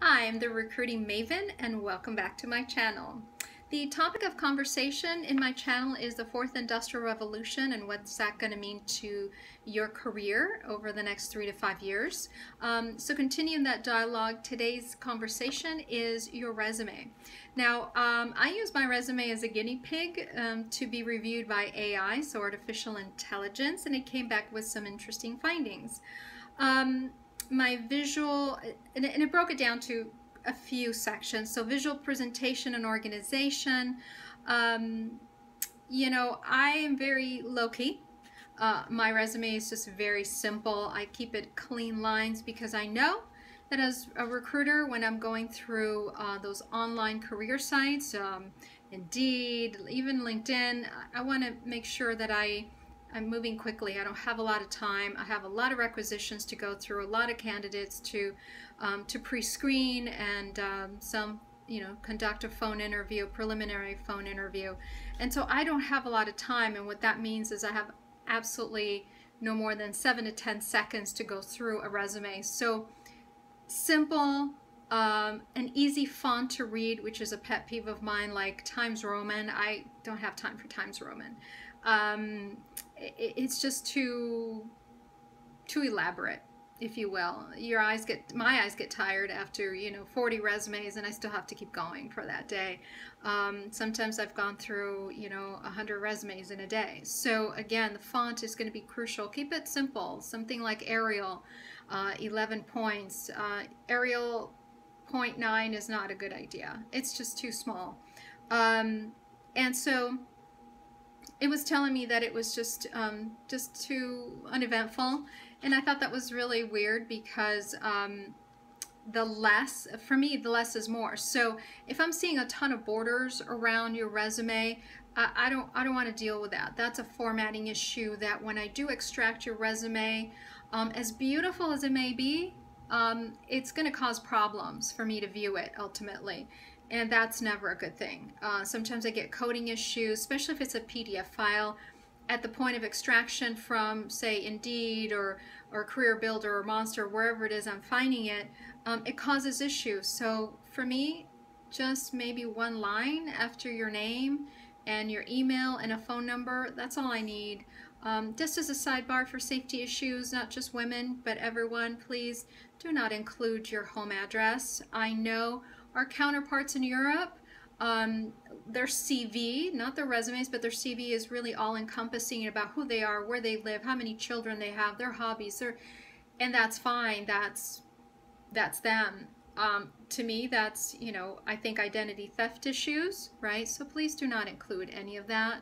Hi, I'm the recruiting maven and welcome back to my channel. The topic of conversation in my channel is the fourth industrial revolution and what's that going to mean to your career over the next 3 to 5 years. So continuing that dialogue, today's conversation is your resume. Now, I use my resume as a guinea pig to be reviewed by AI, so artificial intelligence, and it came back with some interesting findings. My visual, and it broke it down to a few sections. So visual presentation and organization. You know, I am very low-key. My resume is just very simple. I keep it clean lines because I know that as a recruiter, when I'm going through those online career sites, Indeed, even LinkedIn, I want to make sure that I'm moving quickly. I don't have a lot of time. I have a lot of requisitions to go through, a lot of candidates to pre-screen, and some, conduct a phone interview, preliminary phone interview. And so I don't have a lot of time, and what that means is I have absolutely no more than 7 to 10 seconds to go through a resume. So simple, an easy font to read, which is a pet peeve of mine, like Times Roman. I don't have time for Times Roman. It's just too elaborate, if you will. My eyes get tired after 40 resumes, and I still have to keep going for that day. Sometimes I've gone through 100 resumes in a day. So again, the font is going to be crucial. Keep it simple, something like Arial, 11 points. Arial 0.9 is not a good idea. It's just too small. And so it was telling me that it was just too uneventful, and I thought that was really weird because for me, the less is more. So if I'm seeing a ton of borders around your resume, I don't want to deal with that. That's a formatting issue that when I do extract your resume, as beautiful as it may be, it's going to cause problems for me to view it ultimately. And that's never a good thing. Sometimes I get coding issues, especially if it's a PDF file. At the point of extraction from, say, Indeed or Career Builder or Monster, wherever it is I'm finding it, it causes issues. So for me, just maybe one line after your name and your email and a phone number, that's all I need. Just as a sidebar for safety issues, not just women, but everyone, please do not include your home address. I know our counterparts in Europe, their CV, not their resumes, but their CV is really all-encompassing about who they are, where they live, how many children they have, their hobbies, and that's fine. That's them. To me, that's, I think identity theft issues, right? So please do not include any of that.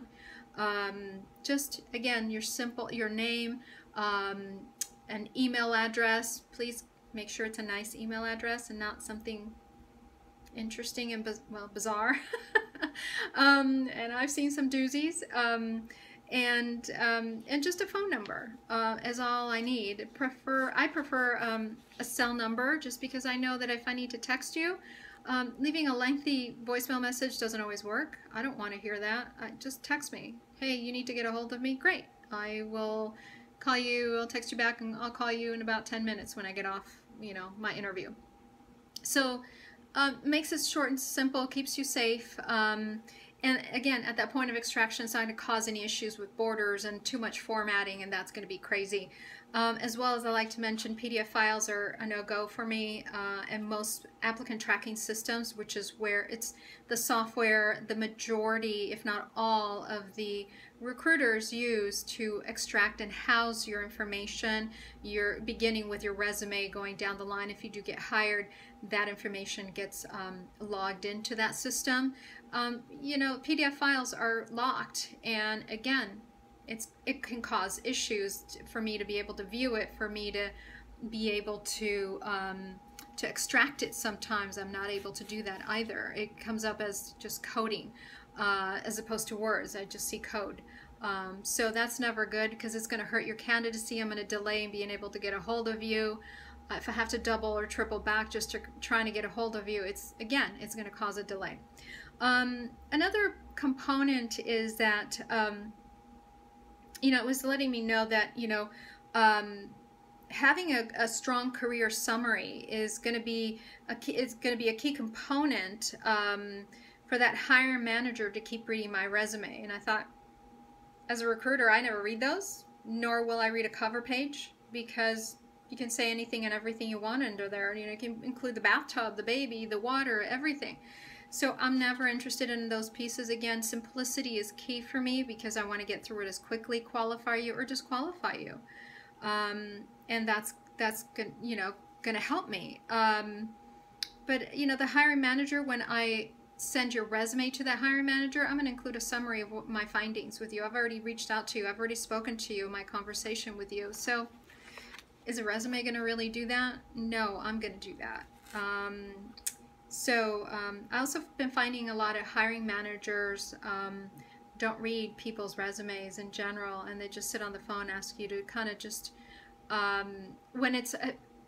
Just, again, your name, an email address. Please make sure it's a nice email address and not something interesting and bizarre. And I've seen some doozies. And just a phone number is all I need. I prefer a cell number, just because I know that if I need to text you, leaving a lengthy voicemail message doesn't always work. I don't want to hear that. Just text me. Hey, you need to get a hold of me? Great. I will call you. I'll text you back, and I'll call you in about 10 minutes when I get off, my interview. So makes it short and simple, keeps you safe. And again, at that point of extraction, it's not going to cause any issues with borders and too much formatting, and that's going to be crazy. As well as I like to mention, PDF files are a no-go for me, and most applicant tracking systems, which is where it's the software the majority, if not all, of the recruiters use to extract and house your information. You're beginning with your resume, going down the line. If you do get hired, that information gets logged into that system. PDF files are locked, and again, it can cause issues for me to be able to view it, for me to be able to extract it. Sometimes I'm not able to do that either. It comes up as just coding as opposed to words. I just see code. So that's never good, because it's going to hurt your candidacy. I'm going to delay in being able to get a hold of you. If I have to double or triple back just to trying to get a hold of you, it's going to cause a delay. Another component is that it was letting me know that having a strong career summary is going to be a key component for that hiring manager to keep reading my resume. And I thought, as a recruiter, I never read those, nor will I read a cover page, because you can say anything and everything you want under there. You know, you can include the bathtub, the baby, the water, everything. So I'm never interested in those pieces. Again, simplicity is key for me because I want to get through it as quickly, qualify you or disqualify you. And that's you know, going to help me. But you know, the hiring manager, when I send your resume to that hiring manager, I'm going to include a summary of what my findings with you. I've already reached out to you. I've already spoken to you, my conversation with you. So is a resume going to really do that? No, I'm going to do that. I also have been finding a lot of hiring managers don't read people's resumes in general, and they just sit on the phone and ask you to kind of just, when it's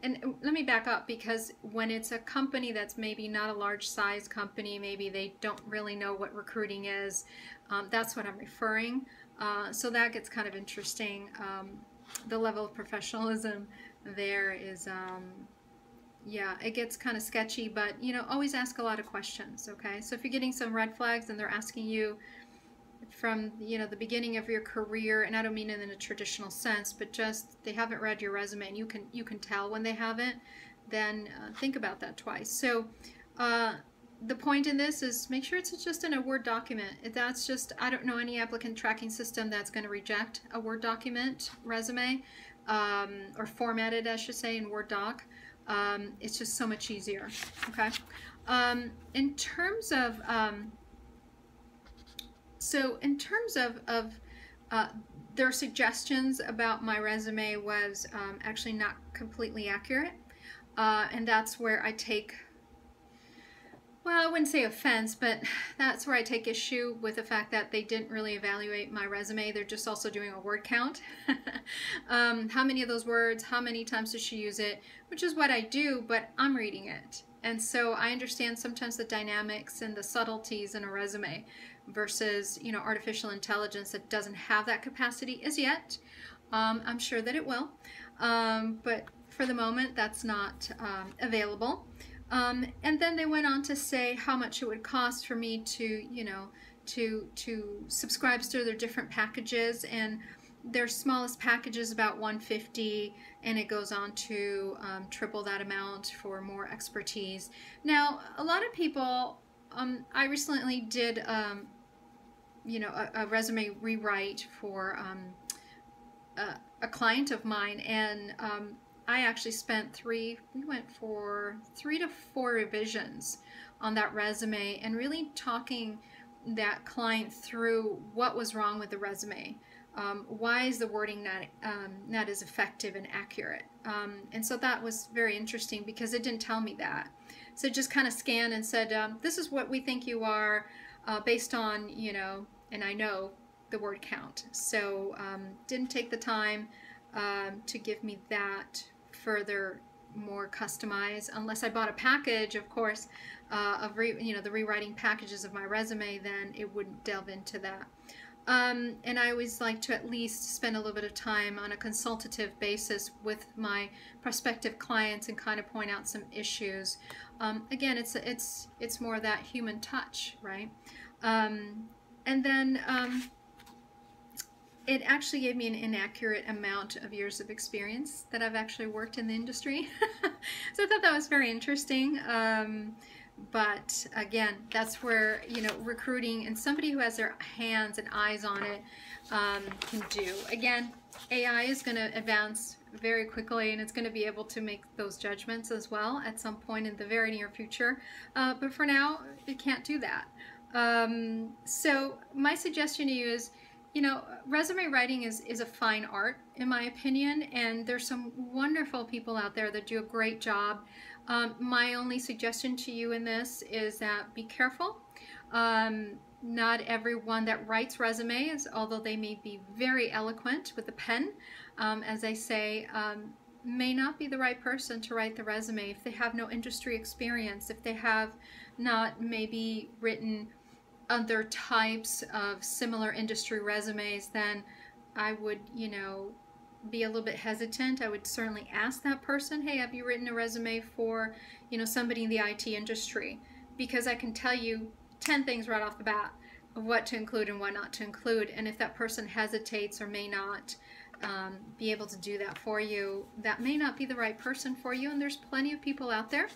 and let me back up, because when it's a company that's maybe not a large size company, maybe they don't really know what recruiting is, that's what I'm referring. So that gets kind of interesting. The level of professionalism there is, yeah, it gets kind of sketchy, but you know, always ask a lot of questions, okay? So if you're getting some red flags and they're asking you from, you know, the beginning of your career, and I don't mean it in a traditional sense, but just they haven't read your resume and you can tell when they haven't, then think about that twice. So the point in this is make sure it's just in a Word document. If that's just, I don't know any applicant tracking system that's going to reject a Word document resume, or formatted, I should say, in Word doc. It's just so much easier. Okay. In terms of their suggestions about my resume was actually not completely accurate, and that's where I take, well, I wouldn't say offense, but that's where I take issue with the fact that they didn't really evaluate my resume. They're just also doing a word count. How many of those words, how many times does she use it, which is what I do, but I'm reading it. And so I understand sometimes the dynamics and the subtleties in a resume versus, you know, artificial intelligence that doesn't have that capacity as yet. I'm sure that it will, but for the moment that's not available. And then they went on to say how much it would cost for me to, you know, to subscribe to their different packages, and their smallest package is about $150, and it goes on to triple that amount for more expertise. Now, a lot of people, I recently did, you know, a resume rewrite for a client of mine, and I actually spent we went for 3 to 4 revisions on that resume and really talking that client through what was wrong with the resume. Why is the wording not as effective and accurate? And so that was very interesting because it didn't tell me that. So it just kind of scanned and said, this is what we think you are based on, you know, and I know the word count. So didn't take the time to give me that further more customized, unless I bought a package, of course, of you know, the rewriting packages of my resume, then it wouldn't delve into that. And I always like to at least spend a little bit of time on a consultative basis with my prospective clients and kind of point out some issues. Again, it's more that human touch, right? And then it actually gave me an inaccurate amount of years of experience that I've actually worked in the industry. So I thought that was very interesting. But again, that's where, you know, recruiting and somebody who has their hands and eyes on it can do. Again, AI is going to advance very quickly, and it's going to be able to make those judgments as well at some point in the very near future. But for now, it can't do that. So my suggestion to you is, you know, resume writing is a fine art, in my opinion, and there's some wonderful people out there that do a great job. My only suggestion to you in this is that be careful. Not everyone that writes resumes, although they may be very eloquent with the pen, as I say, may not be the right person to write the resume if they have no industry experience, if they have not maybe written other types of similar industry resumes. Then I would, you know, be a little bit hesitant, I would certainly ask that person, hey, have you written a resume for, somebody in the IT industry? Because I can tell you 10 things right off the bat of what to include and what not to include. And if that person hesitates or may not be able to do that for you, that may not be the right person for you. And there's plenty of people out there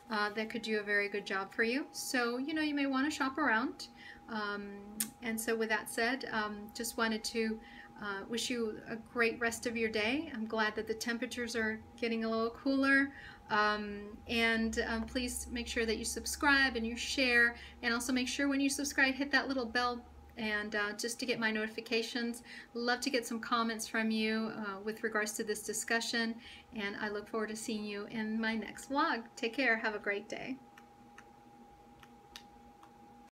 that could do a very good job for you. So, you may want to shop around. And so with that said, just wanted to wish you a great rest of your day. I'm glad that the temperatures are getting a little cooler. Please make sure that you subscribe and you share, and also make sure when you subscribe, hit that little bell and just to get my notifications. Love to get some comments from you with regards to this discussion, and I look forward to seeing you in my next vlog. Take care. Have a great day.